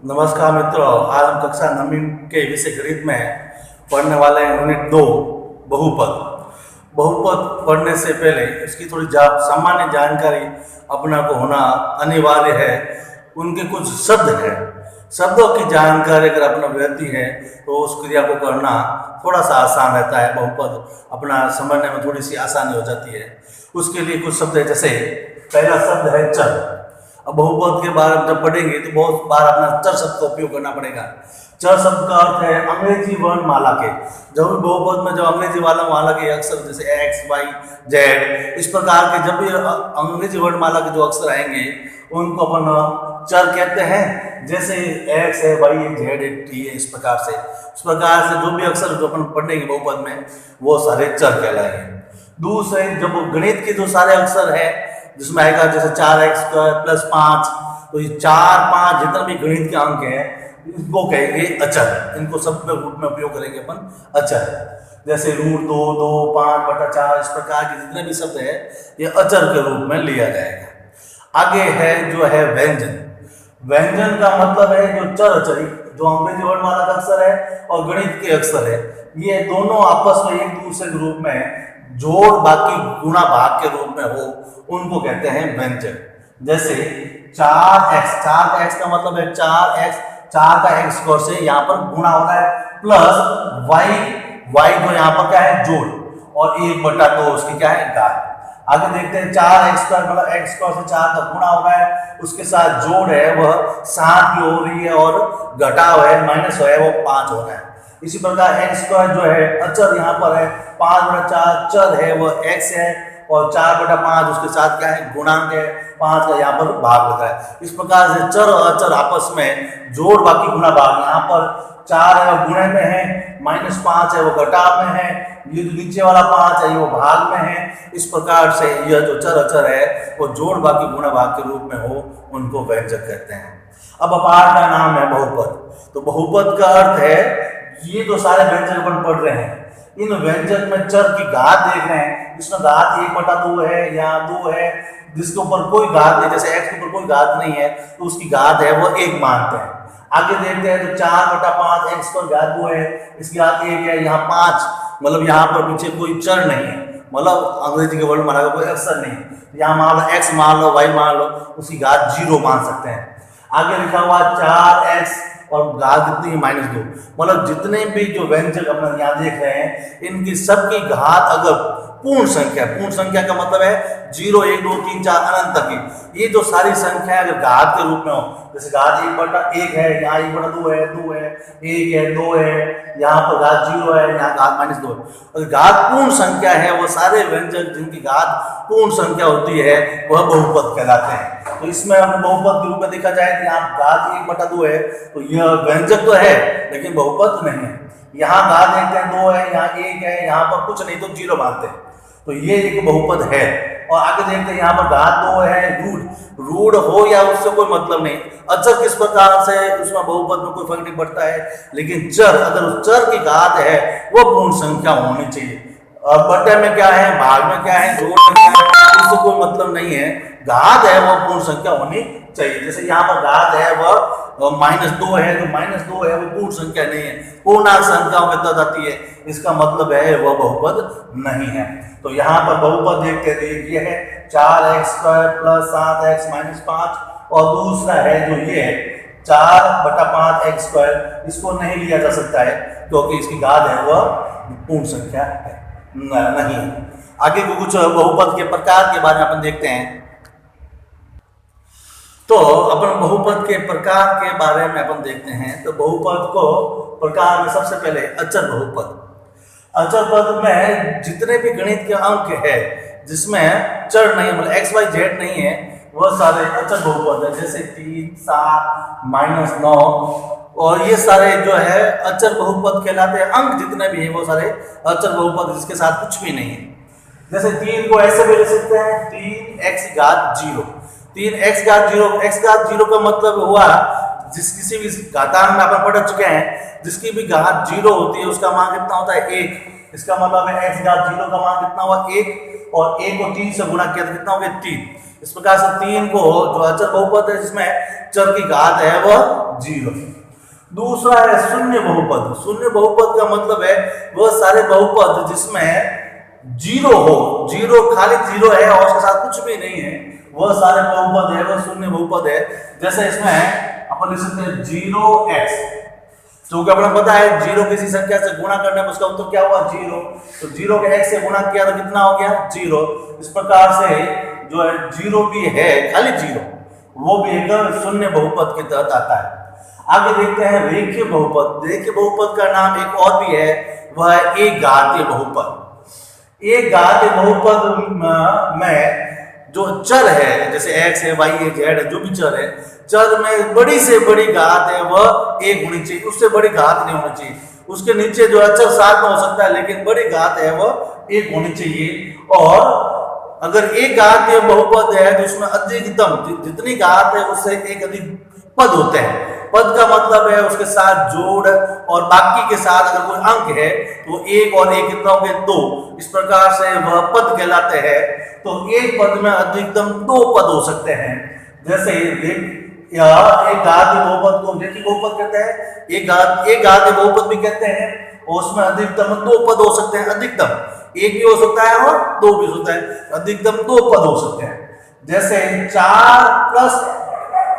नमस्कार मित्रों, आज हम कक्षा 9वीं के विषय गणित में पढ़ने वाले हैं यूनिट 2 बहुपद। बहुपद पढ़ने से पहले इसकी थोड़ी सामान्य जानकारी अपना को होना अनिवार्य है। उनके कुछ शब्द हैं, शब्दों की जानकारी अगर अपना रहती है तो उस क्रिया को करना थोड़ा सा आसान रहता है। बहुपद अपना समझने में थोड़ी सी आसानी हो जाती है। उसके लिए कुछ शब्द है, जैसे पहला शब्द है चर। अब बहुपद के बारे में जब पढ़ेंगे तो बहुत बार अपना चर शब्द का उपयोग करना पड़ेगा। चर शब्द का अर्थ है अंग्रेजी वर्णमाला के, जब भी बहुपद में जब अंग्रेजी वाला माला के अक्षर जैसे एक्स वाई जेड इस प्रकार के जब भी अंग्रेजी वर्णमाला के जो अक्षर आएंगे उनको अपन चर कहते हैं। जैसे एक्स है, वाई है, जेड है, टी है, इस प्रकार से जो भी अक्षर जो अपन पढ़ेंगे बहुपद में वो सारे चर कहलाएंगे। दूसरे जब गणित के जो सारे अक्षर हैं जिसमें आएगा जैसे 4x² + 5, तो ये 4, 5 जितना भी गणित के अंक हैं इनको कहेंगे अचर। इनको सब रूप में उपयोग करेंगे अपन अचर। जैसे √2, 2, 5/4 इस प्रकार के जितने भी शब्द है ये अचर के रूप में लिया जाएगा। आगे है जो है व्यंजन। व्यंजन का मतलब है जो चर अचरी, जो अंग्रेजी वर्णमाला का अक्षर है और गणित के अक्षर है, ये दोनों आपस में एक दूसरे के रूप में जोड़ बाकी गुणा भाग के रूप में हो उनको कहते हैं व्यंजन। जैसे 4x का मतलब है 4x, 4 का x² से यहाँ पर गुणा हो रहा है, प्लस y जो यहाँ पर क्या है जोड़, और 1/2 उसकी क्या है घात। आगे देखते हैं 4x² मतलब x² से 4 का गुणा हो रहा है, उसके साथ जोड़ है वह 7 की हो रही है और घटाव है माइनस है वो 5 हो रहा है। इसी प्रकार x² जो है अचर यहाँ पर है, 5/4 चर है वह x है और 4/5 उसके साथ क्या है गुणांक है, 5 का यहाँ पर भाग लगा है। इस प्रकार से चर और अचर आपस में जोड़ बाकी गुणा भाग, यहाँ पर 4 है वो गुणे में है, -5 है वो घटाव में है, ये जो नीचे वाला 5 है वो भाग में है। इस प्रकार से यह जो चर अचर है वो जोड़ बाकी गुणा भाग के रूप में हो उनको व्यंजक कहते हैं। अब अपार का नाम है बहुपद। तो बहुपद का अर्थ है ये जो सारे व्यंजक अपन पढ़ रहे हैं इन व्यंजक में चर की घात देख रहे हैं, इसमें घात 1/2 है, यहाँ 2 है, जिसके ऊपर कोई घात नहीं, जैसे x के ऊपर कोई घात नहीं है तो उसकी घात है वो 1 मानते हैं। आगे देखते हैं तो 4/5 x पर घात 2 है, इसकी घात 1 है, यहाँ 5 मतलब यहाँ पर पीछे कोई चर नहीं है, मतलब अंग्रेजी के वर्णमाला का कोई अक्षर नहीं है। यहाँ मान लो x मान लो, y मान लो, उसकी घात 0 मान सकते हैं। आगे लिखा हुआ 4x और घात कितनी है -2, मतलब जितने भी जो व्यंजक अपन यहाँ देख रहे हैं इनकी सबकी घात अगर पूर्ण संख्या का मतलब है 0, 1, 2, 3, 4 अनंत तक की, ये जो सारी संख्या अगर घात के रूप में हो, जैसे घात 1/1 है, यहाँ 1/2 है, 2 है, 1 है, 2 है, यहाँ पर घात 0 है, यहाँ घात -2 है। और घात पूर्ण संख्या है वो सारे व्यंजक जिनकी घात पूर्ण संख्या होती है वह बहुपद कहलाते हैं। तो इसमें हम बहुपद के रूप में देखा जाए तो यहाँ घात 1/2 है तो यह व्यंजक तो है लेकिन बहुपद नहीं है। यहाँ घात देखते हैं 2 है, यहाँ 1 है, यहाँ पर कुछ नहीं तो 0 मानते हैं, तो ये एक बहुपद है। और आगे देखते हैं यहाँ पर घात 2 है, रूढ़ हो या उससे कोई मतलब नहीं। अचर किस प्रकार से उसमें बहुपद में कोई फर्क नहीं पड़ता है, लेकिन चर अगर उस चर की घात है वो पूर्ण संख्या होनी चाहिए। और बटे में क्या है, भाग में क्या है, जोड़ में क्या है, उससे कोई मतलब नहीं है। घात है वो पूर्ण संख्या होनी चाहिए। जैसे यहाँ पर घात है वह -2 है, तो -2 है वो पूर्ण संख्या नहीं है, पूर्णांक संख्याओं में तद आती है, इसका मतलब है वह बहुपद नहीं है। तो यहाँ पर बहुपद देखते देखिए है 4x² + 7x - 5, और दूसरा है जो ये है 4/5x², इसको नहीं लिया जा सकता है क्योंकि इसकी घात है वह पूर्ण संख्या है नहीं। आगे को कुछ बहुपद के प्रकार के बारे में अपन देखते हैं। तो अपन बहुपद के प्रकार के बारे में अपन देखते हैं। तो बहुपद को प्रकार में सबसे पहले अचर बहुपद। अचर पद में जितने भी गणित के अंक है जिसमें चर नहीं मतलब x, y, z नहीं है वह सारे अचर बहुपद है। जैसे 3, 7, -9 और ये सारे जो है अचर बहुपद कहलाते हैं। अंक जितने भी हैं वो सारे अचर बहुपद जिसके साथ कुछ भी नहीं है। जैसे 3 को ऐसे भी लिख सकते हैं 3x⁻0, 3x⁻0, x⁻0 का मतलब हुआ जिस किसी भी घातांक में अपन पढ़ चुके हैं जिसकी भी घात 0 होती है उसका मान कितना होता है 1। इसका मतलब है x⁻0 का मान कितना हुआ 1, और 1 को 3 से गुणा किया तो कितना हो गया 3। इस प्रकार से 3 को जो अचर बहुपद है जिसमें चर की घात है वह 0। दूसरा है शून्य बहुपद। शून्य बहुपद का मतलब है वह सारे बहुपद जिसमें 0 हो, 0 खाली 0 है और उसके साथ कुछ भी नहीं है, वह सारे बहुपद है, वह शून्य बहुपद है। जैसे इसमें अपन लिख सकते हैं 0x, क्योंकि अपने पता है 0 किसी संख्या से गुणा करने पर उसका उत्तर क्या हुआ 0, तो 0 के x से गुणा किया तो कितना हो गया 0। इस प्रकार से जो है 0 भी है, खाली 0, वो भी एक शून्य बहुपद के तहत आता है। आगे देखते हैं रेखीय बहुपद। रेखीय बहुपद का नाम एक और भी है, वह है एक घातीय बहुपद। एक घातीय बहुपद में जो चर है, जैसे x है, y है, z है, जो भी चर है, चर में बड़ी से बड़ी घात है वह 1 होनी चाहिए, उससे बड़ी घात नहीं होनी चाहिए। उसके नीचे जो अचर साथ में हो सकता है लेकिन बड़ी घात है वह 1 होनी चाहिए। और अगर एक घातीय बहुपद है तो उसमें अधिकतम जितनी घात है उससे एक अधिक पद होते हैं। पद का मतलब है उसके साथ जोड़ और बाकी के साथ अगर कोई अंक है तो 1 और 1 कितना हो गए 2, इस प्रकार से वह पद कहलाते हैं। तो एक पद में अधिकतम 2 पद हो सकते हैं। जैसे या एक घातीय बहुपद को रेखीय बहुपद कहते हैं, एक घातीय बहुपद भी कहते हैं, और उसमें अधिकतम 2 पद हो सकते हैं। अधिकतम 1 भी हो सकता है और 2 भी हो सकता है, अधिकतम 2 पद हो सकते हैं। जैसे 4 +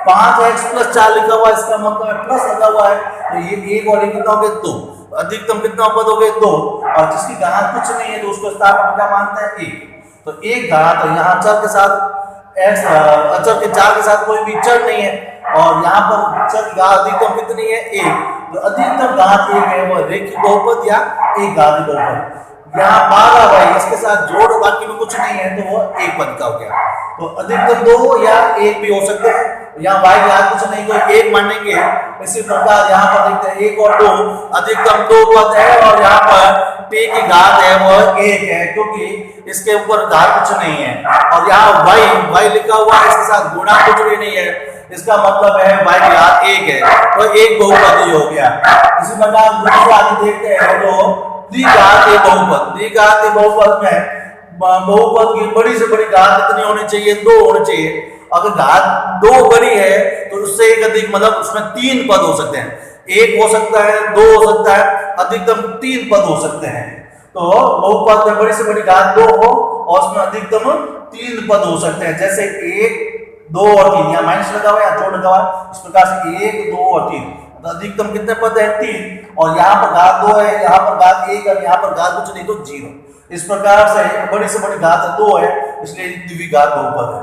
5x + 4 लिखा हुआ है, इसका मतलब है प्लस लगा हुआ है, तो ये 1 और 1 कितना हो गया 2, अधिकतम कितना पद हो गए 2। और जिसकी घात कुछ नहीं है तो उसको स्थान में क्या मानते हैं 1, तो एक घात, यहाँ चर के साथ x, अचर के 4 के साथ कोई भी चर नहीं है, और यहाँ पर चर की घात अधिकतम कितनी है 1, तो अधिकतम घात 1 है वह रेखीय बहुपद या एक घातीय बहुपद। यहाँ 12 भाई इसके साथ जोड़ बाकी में कुछ नहीं है तो वह 1 पद का हो गया। तो अधिकतम 2 या 1 भी हो सकते हैं, यहाँ y की घात कुछ नहीं तो 1 मानेंगे। इसी प्रकार यहाँ पर देखते हैं 1 और 2, अधिकतम 2 पद है, और यहाँ पर p की घात है वह 1 है, क्योंकि इसके ऊपर घात कुछ नहीं है। और यहाँ y लिखा हुआ है, इसके साथ गुणा कुछ भी नहीं है, इसका मतलब है y की घात 1 है, तो एक बहुपद ही हो गया। इसी प्रकार दूसरा आगे देखते हैं तो द्विघातीय बहुपद। द्विघातीय बहुपद में बहुपद की बड़ी से बड़ी घात कितनी होनी चाहिए 2 होनी चाहिए। अगर घात 2 बड़ी है तो उससे एक अधिक, मतलब उसमें 3 पद हो सकते हैं, 1 हो सकता है, 2 हो सकता है, अधिकतम 3 पद हो सकते हैं। तो बहुपद में बड़ी से बड़ी घात 2 हो और उसमें अधिकतम 3 पद हो सकते हैं। जैसे 1, 2 और 3, यहाँ माइनस लगा हुआ है, जोड़ लगा हुआ है, इस प्रकार से 1, 2 और 3, तो अधिकतम कितने पद है 3, और यहाँ पर घात 2 है, यहाँ पर घात 1 और यहाँ पर घात कुछ नहीं तो 0। इस प्रकार से बड़ी से बड़ी घात 2 है, इसलिए द्विघात बहुपद है।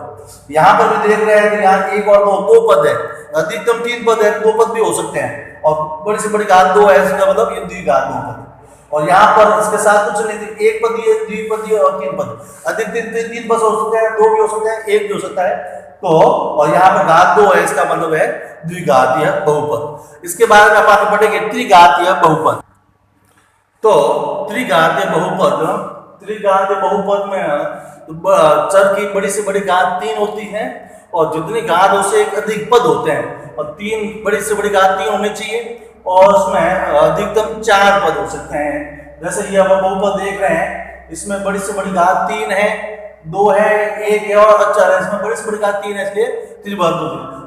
यहाँ पर भी देख रहे हैं कि यहाँ 1 और 2 पद है, अधिकतम 3 पद है, 2 पद भी हो सकते हैं, और बड़ी से बड़ी घात 2 है, इसका मतलब ये द्विघात बहुपद है। और यहाँ पर इसके साथ कुछ नहीं, 1 पदीय, द्विपदीय और 3 पद, अधिकतम 3 पद हो सकते हैं, 2 भी हो सकते हैं, 1 भी हो सकता है। तो और यहाँ पर घात 2 है, इसका मतलब है द्विघातीय बहुपद। इसके बाद में अपन पढ़ेंगे त्रिघातीय बहुपद। तो त्रिघातीय बहुपद में चर की बड़ी से बड़ी घात 3 होती है, और जितनी घात उससे एक अधिक पद होते हैं, और 3 बड़ी से बड़ी घात 3 होनी चाहिए, और उसमें अधिकतम 4 पद हो सकते हैं। जैसे ये हम बहुपद देख रहे हैं, इसमें बड़ी से बड़ी घात 3 है, 2 है, 1 है और अचर है, इसमें बड़ी से बड़ी घात 3 है, इसलिए त्रिघात।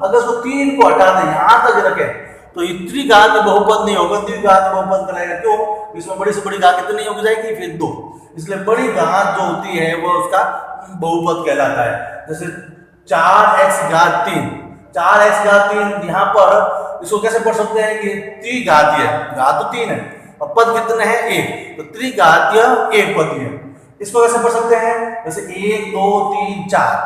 अगर उसको 3 को हटा दें, यहाँ तक रखें, तो ये त्रिघातीय बहुपद नहीं होगा, द्विघातीय बहुपद कराएगा। क्यों? इसमें बड़ी से बड़ी घात कितनी हो जाएगी फिर 2, इसलिए बड़ी घात जो होती है वो उसका बहुपद कहलाता है। जैसे 4x घात 3, 4x घात 3, यहाँ पर इसको कैसे पढ़ सकते हैं कि त्रिघातीय, घात तो 3 है और पद कितने हैं 1, तो त्रिघातीय 1 पदीय। इसको कैसे पढ़ सकते हैं, जैसे 1, 2, 3, 4,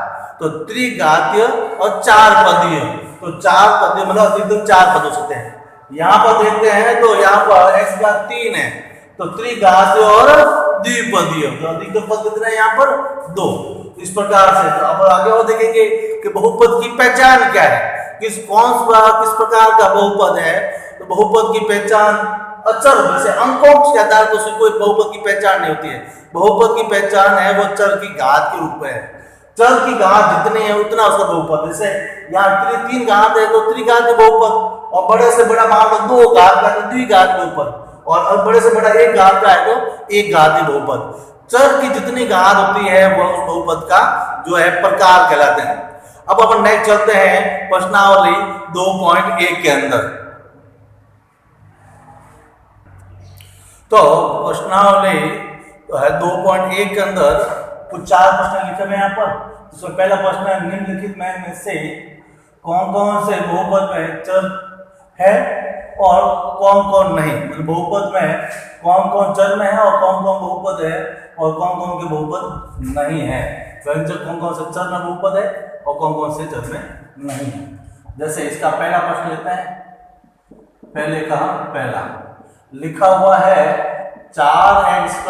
तो त्रिघातीय और 4 पदीय, तो 4 पदीय मतलब अधिकतम 4 पद हो सकते हैं। यहाँ पर देखते हैं तो यहाँ पर x घात 3 है, तो त्रिघातीय और द्विपदीय, तो अधिकतम पद कितने हैं यहाँ पर 2। इस प्रकार से तो अब आगे और देखेंगे कि बहुपद की पहचान क्या है, किस प्रकार का बहुपद है। तो बहुपद की पहचान अचर, जैसे अंकों के आधार पर उसकी कोई बहुपद की पहचान नहीं होती है। बहुपद की पहचान है वो चर की घात के रूप में है, चर की घात जितनी है उतना उसका बहुपद। जैसे यहाँ 3 घात है तो त्रिघातीय बहुपद, और बड़े से बड़ा मान लो 2 घात का तो द्विघात बहुपद, और बड़े से बड़ा 1 घात का है तो 1 घातीय बहुपद। चर की जितनी घात होती है वो उस बहुपद का जो है प्रकार कहलाते हैं। अब अपन नेक्स्ट चलते हैं प्रश्नावली 2.1 के अंदर। तो प्रश्नावली तो है 2.1 के अंदर कुछ 4 प्रश्न लिखे हुए यहाँ पर। तो पहला प्रश्न है, निम्नलिखित में से कौन कौन से बहुपद में चर है और कौन कौन नहीं, मतलब बहुपद में कौन कौन चर में है और कौन कौन बहुपद है और कौन कौन के बहुपद नहीं है। व्यंजक कौन कौन से चर में बहुपद है और कौन कौन से चर में नहीं है। जैसे इसका पहला प्रश्न लेते हैं। पहले कहा पहला लिखा हुआ है 4x²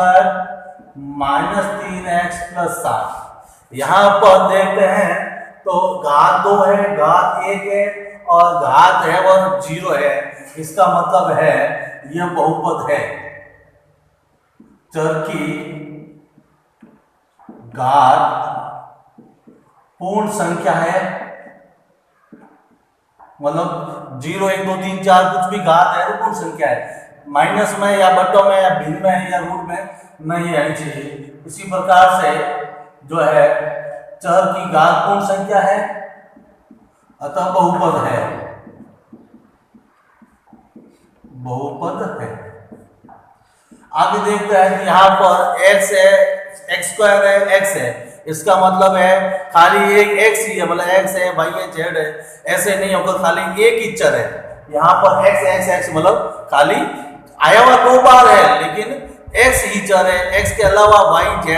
- 3x + 7। यहाँ पर देखते हैं तो घात 2 है, घात 1 है और घात है वह 0 है। इसका मतलब है यह बहुपद है। चर की घात पूर्ण संख्या है, मतलब 0 1 2 3 4 कुछ भी घात है तो पूर्ण संख्या है। माइनस में या बट्टों में या भिन्न में या रूट में नहीं आनी चाहिए। इसी प्रकार से जो है चर की घात पूर्ण संख्या है अतः बहुपद है, बहुपद है। आगे देखते हैं कि यहाँ पर x है, x² है, x है। इसका मतलब है खाली एक x ही है, मतलब x है, y है, z है, ऐसे नहीं होकर खाली एक ही चर है। यहाँ पर x मतलब खाली आया हुआ 2 बार है लेकिन x ही चर है, x के अलावा y z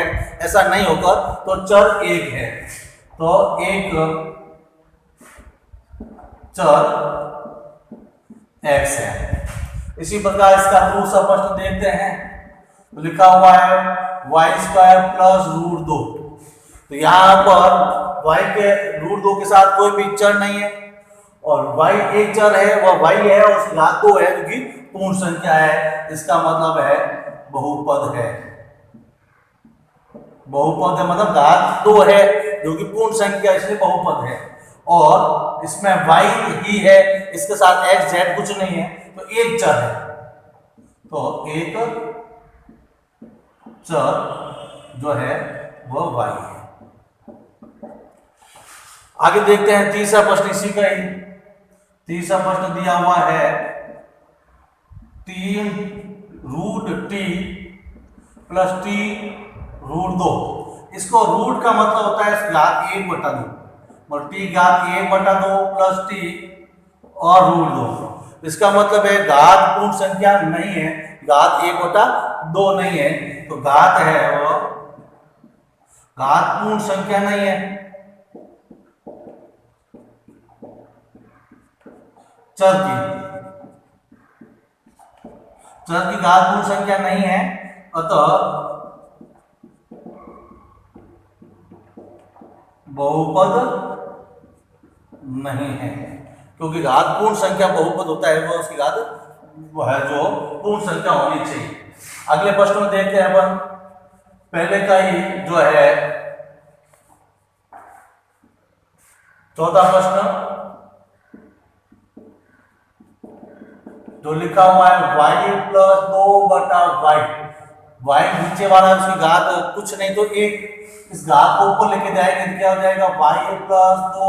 ऐसा नहीं होकर तो चर एक है। तो एक चर x है। इसी प्रकार इसका दूसरा प्रश्न देखते हैं। तो लिखा हुआ है y² + √2। तो यहाँ पर y के √2 के साथ कोई भी चर नहीं है और y एक चर है, वह y है और उसकी घात 2 है क्योंकि पूर्ण संख्या है। इसका मतलब है बहुपद है। बहुपद है मतलब घात 2 है जो कि पूर्ण संख्या, इसलिए बहुपद है। और इसमें y ही है, इसके साथ x z कुछ नहीं है तो एक चर है। तो एक चर जो है वह y है। आगे देखते हैं तीसरा प्रश्न इसी का ही। तीसरा प्रश्न दिया हुआ है 3 √t + t √2। इसको रूट का मतलब होता है घात 1/2, मतलब t घात 1/2 + t और √2। इसका मतलब है घात पूर्ण संख्या नहीं है, घात 1/2 नहीं है तो घात है वो घात पूर्ण संख्या नहीं है। चर की घात पूर्ण संख्या नहीं है अतः बहुपद नहीं है, क्योंकि घात पूर्ण संख्या बहुपद होता है वो उसकी घात वो है जो पूर्ण संख्या होनी चाहिए। अगले प्रश्न में देखते हैं अपन। पहले का ही जो है चौथा प्रश्न जो लिखा हुआ है y + 2/y। y नीचे वाला उसकी घात कुछ नहीं तो एक, इस घात को ऊपर लेके जाएंगे तो क्या हो जाएगा y + 2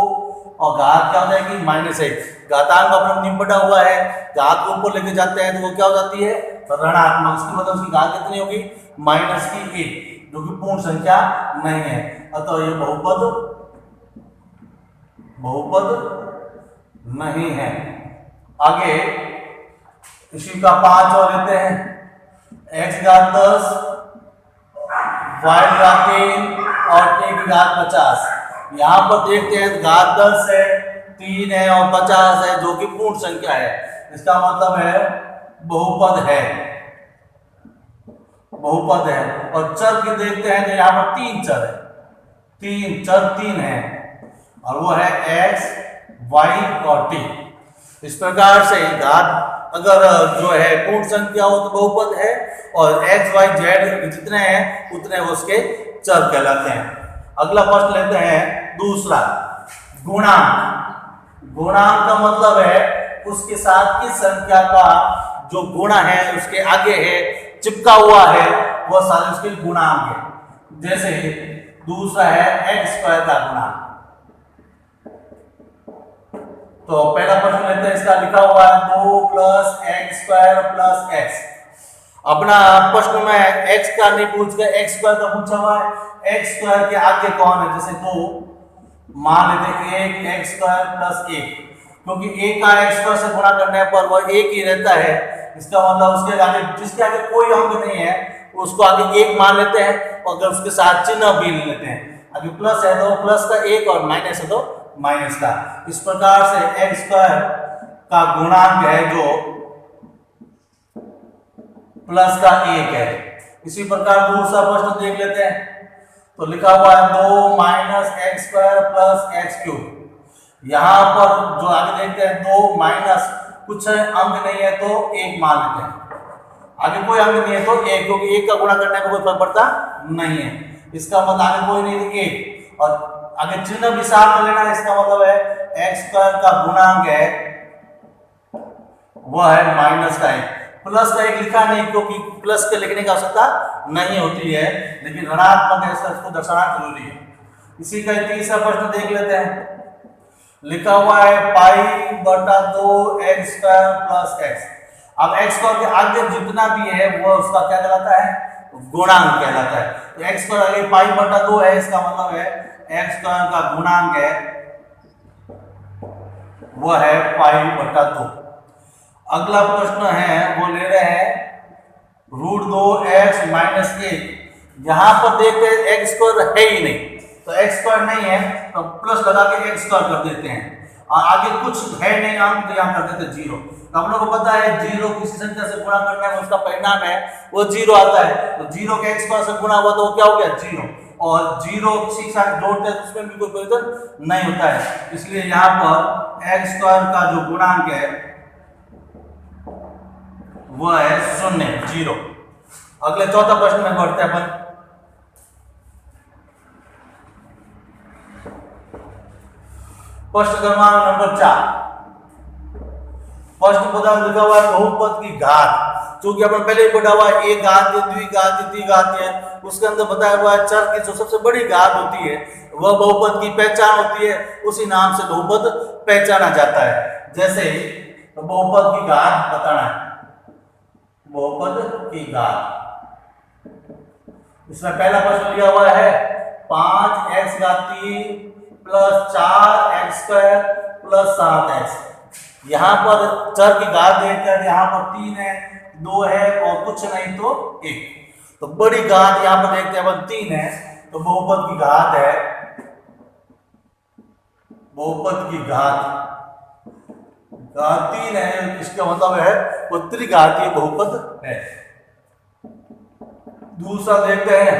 और घात क्या हो जाएगी -1। घातांक अपना निपटा हुआ है, घात को ऊपर लेके जाते हैं तो वो क्या हो जाती है ऋणात्मक। इसकी मतलब उसकी घात कितनी होगी -1, जो कि पूर्ण संख्या नहीं है अतः ये बहुपद नहीं है। आगे इसी का 5 और लेते हैं। x घात 10, y घात 3 और t की घात 50। यहाँ पर देखते हैं घात 10 है, 3 है और 50 है जो कि पूर्ण संख्या है। इसका मतलब है बहुपद है, बहुपद है। और चर की देखते हैं तो यहाँ पर 3 चर है, 3 चर 3 है और वो है x, y और t। इस प्रकार से घात अगर जो है पूर्ण संख्या हो तो बहुपद है और x, y, z जितने हैं उतने वो उसके चर कहलाते हैं। अगला प्रश्न लेते हैं दूसरा, गुणांक। गुणांक का मतलब है उसके साथ किस संख्या का जो गुणा है उसके आगे है चिपका हुआ है वो सारे उसके गुणांक है। जैसे दूसरा है एक्स स्क्वायर का गुणांक। तो पहला प्रश्न लेते हैं, इसका लिखा हुआ है 2 plus x square plus x. अपना प्रश्न में एक्स का नहीं पूछ के एक्स स्क्वायर का पूछा हुआ है। एक्स स्क्वायर के आगे कौन है, जैसे 2 मान लेते हैं 1 एक्स स्क्वायर प्लस 1, क्योंकि 1 का एक्स स्क्वायर से गुणा करने पर वह 1 ही रहता है। इसका मतलब उसके आगे जिसके आगे कोई अंक नहीं है उसको आगे 1 मान लेते हैं, और अगर उसके साथ चिन्ह भी ले लेते हैं। अभी प्लस है तो प्लस का 1 और माइनस है तो माइनस का। इस प्रकार से एक्स स्क्वायर का गुणांक है जो प्लस का 1 है। इसी प्रकार दूसरा प्रश्न देख लेते हैं, तो लिखा हुआ है 2 minus x square plus x cube. यहां पर जो आगे देखते हैं 2 माइनस कुछ अंक नहीं है तो 1 मान लेते हैं। आगे कोई अंक नहीं है तो 1, क्योंकि 1 का गुणा करने का कोई फर्क पड़ता नहीं है। इसका मतलब आगे कोई नहीं है 1, और आगे चिन्ह भी साथ में लेना है। इसका मतलब है एक्स स्क्वायर का गुणांक है वह है माइनस का 1। प्लस का 1 लिखा नहीं, क्योंकि प्लस के लिखने की आवश्यकता नहीं होती है, लेकिन ऋणात्मक है इसको दर्शाना जरूरी है। इसी का तीसरा प्रश्न देख लेते हैं, लिखा हुआ है पाई बटा 2 एक्स स्क्वायर प्लस एक्स। अब एक्स स्क्वायर के आगे जितना भी है वो उसका क्या कहलाता है, गुणांक कहलाता है। तो एक्स स्क्वायर आगे पाई बटा 2 है, इसका मतलब है एक्स स्क्वायर का गुणांक है वो है पाई बटा 2। अगला प्रश्न है वो ले रहे हैं √2x माइनस 1। यहां पर देखते हैं एक्स स्क्वायर है ही नहीं, तो एक्स स्क्वायर नहीं है तो प्लस लगा के एक्स स्क्वायर कर देते हैं, और आगे कुछ है नहीं अंक तो यहां कर देते 0। तो हम लोग को पता है 0 किसी संख्या से गुणा करने में उसका परिणाम है वो 0 आता है। तो 0 के एक्स स्क्वायर से गुणा हुआ तो क्या हो गया 0, और 0 किसी के साथ जोड़ते हैं उसमें भी कोई परिवर्तन नहीं होता है। इसलिए यहाँ पर एक्स स्क्वायर का जो गुणांक है वो है 0। अगले चौथा प्रश्न में बढ़ते हैं अपन। प्रश्न क्रमांक नंबर 4। प्रश्न पदार्थ लिखा हुआ है बहुपद की घात। क्योंकि अपन पहले ही पढ़ा हुआ है एक घात है, द्विघात है, त्रिघात है, उसके अंदर बताया हुआ है चर की जो सबसे बड़ी घात होती है वह बहुपद की पहचान होती है, उसी नाम से बहुपद पहचाना जाता है। जैसे तो बहुपद की घात बताना है, बहुपद की घात। इसमें पहला प्रश्न दिया हुआ है 5x घाती plus 4x square plus 7x। यहां पर चर की घात देखकर यहां पर 3 है, 2 है और कुछ नहीं तो 1। तो बड़ी घात यहां पर देखते हैं 3 है, तो बहुपद की घात है, बहुपद की घात 3 है, इसका मतलब है वो त्रिघातीय बहुपद है। दूसरा देखते हैं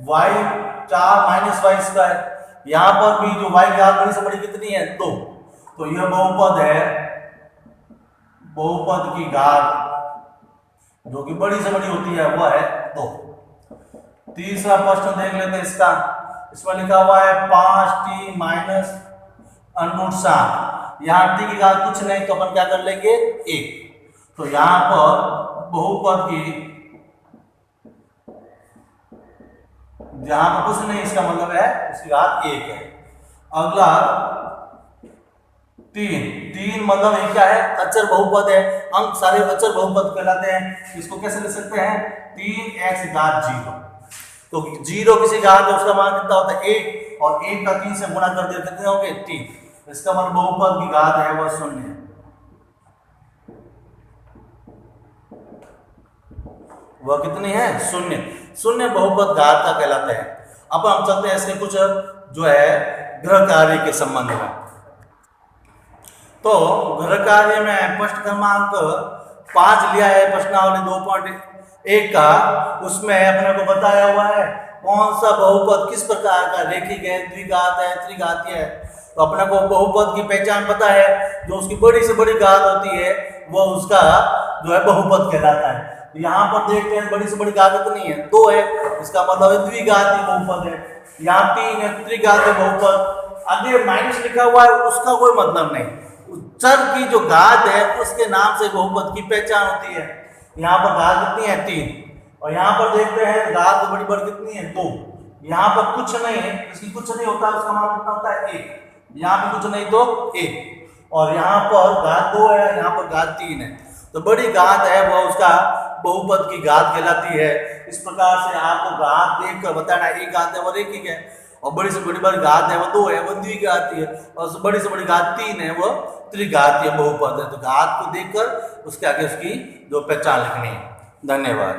y4 माइनस वाई स्क्वायर। यहां पर भी जो y की घात बड़ी से बड़ी कितनी है 2, तो यह बहुपद है, बहुपद की घात जो कि बड़ी से बड़ी होती है वह है 2। तीसरा प्रश्न देख लेते हैं इसका। इसमें लिखा हुआ है 5t माइनस √7। यहाँ t की घात कुछ नहीं तो अपन क्या कर लेंगे 1। तो यहां पर बहुपद की जहां पर कुछ नहीं इसका मतलब है उसकी घात 1 है। अगला 3 मतलब ये क्या है, अचर बहुपद है, अंक सारे अचर बहुपद कहलाते हैं। इसको कैसे लिख सकते हैं 3x घात 0। तो 0 किसी घात है उसका मान कितना होता है 1, और 1 का 3 से गुणा कर दिया कितने हो गए 3। इसका मतलब बहुपद की घात है वह 0 है, वह कितनी है 0। 0 बहुपद घात का कहलाता है। अब हम चलते हैं इसके कुछ जो है ग्रह कार्य के संबंध में। तो ग्रह कार्य में प्रश्न क्रमांक 5 लिया है प्रश्नावली 2.1 का। उसमें अपने को बताया हुआ है कौन सा बहुपद किस प्रकार का रेखिक है, द्विघात है, त्रिघातीय है। तो अपने को बहुपद की पहचान पता है, जो उसकी बड़ी से बड़ी घात होती है वो उसका जो है बहुपद कहलाता है। तो यहाँ पर देखते हैं बड़ी से बड़ी घात कितनी है 2 है, इसका मतलब है द्विघातीय बहुपद है। यहाँ 3 है, त्रिघातीय बहुपद। आगे माइनस लिखा हुआ है उसका कोई मतलब नहीं, चर की जो घात है उसके नाम से बहुपद की पहचान होती है। यहाँ पर घात कितनी है 3, और यहाँ पर देखते हैं घात बड़ी बढ़ कितनी है 2। यहाँ पर कुछ नहीं है, इसकी कुछ नहीं होता है, उसका मान कितना होता है 1। यहाँ पे कुछ नहीं तो 1। और यहाँ पर घात 2 है, यहाँ पर घात 3 है। तो बड़ी घात है वह उसका बहुपद की घात कहलाती है। इस प्रकार से आपको घात देखकर बताना एक घात है और एक ही है, और बड़ी से बड़ी घात है वो 2 है, वो द्विघाती है, और बड़ी से बड़ी घात 3 है, वो त्रिघातीय बहुपद है। तो घात को देखकर उसके आगे उसकी जो पहचान लिखनी है। धन्यवाद।